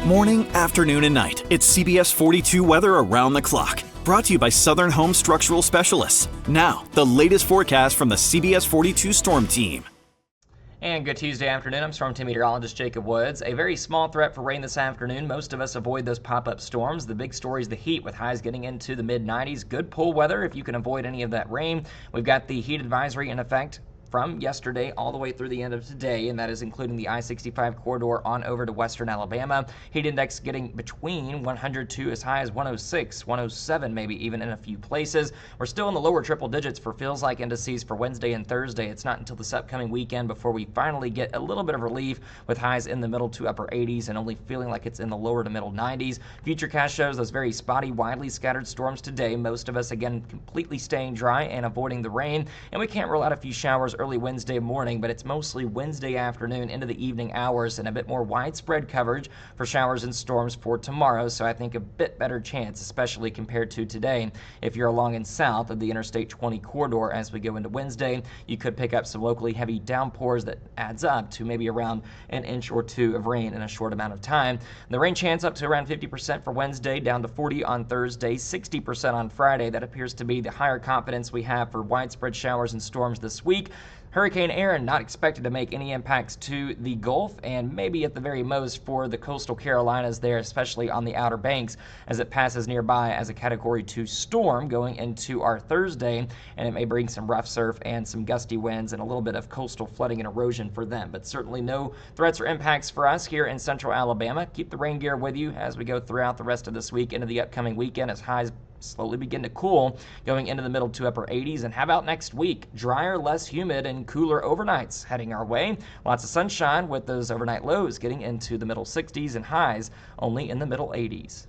Morning, afternoon, and night. It's CBS 42 weather around the clock. Brought to you by Southern Home Structural Specialists. Now, the latest forecast from the CBS 42 Storm Team. And good Tuesday afternoon. I'm Storm Team Meteorologist Jacob Woods. A very small threat for rain this afternoon. Most of us avoid those pop-up storms. The big story is the heat, with highs getting into the mid-90s. Good pool weather if you can avoid any of that rain. We've got the heat advisory in effect from yesterday all the way through the end of today, and that is including the I-65 corridor on over to western Alabama. Heat index getting between 100 to as high as 106, 107 maybe even in a few places. We're still in the lower triple digits for feels like indices for Wednesday and Thursday. It's not until this upcoming weekend before we finally get a little bit of relief, with highs in the middle to upper 80s and only feeling like it's in the lower to middle 90s. Futurecast shows those very spotty, widely scattered storms today. Most of us, again, completely staying dry and avoiding the rain, and we can't rule out a few showers early Wednesday morning, but it's mostly Wednesday afternoon into the evening hours, and a bit more widespread coverage for showers and storms for tomorrow. So I think a bit better chance, especially compared to today. If you're along and south of the Interstate 20 corridor as we go into Wednesday, you could pick up some locally heavy downpours that adds up to maybe around an inch or two of rain in a short amount of time. The rain chance up to around 50% for Wednesday, down to 40 on Thursday, 60% on Friday. That appears to be the higher confidence we have for widespread showers and storms this week. Hurricane Aaron not expected to make any impacts to the Gulf, and maybe at the very most for the coastal Carolinas there, especially on the Outer Banks, as it passes nearby as a Category 2 storm going into our Thursday, and it may bring some rough surf and some gusty winds and a little bit of coastal flooding and erosion for them. But certainly no threats or impacts for us here in central Alabama. Keep the rain gear with you as we go throughout the rest of this week into the upcoming weekend, as highs slowly begin to cool, going into the middle to upper 80s. And how about next week? Drier, less humid, and cooler overnights heading our way. Lots of sunshine with those overnight lows getting into the middle 60s and highs only in the middle 80s.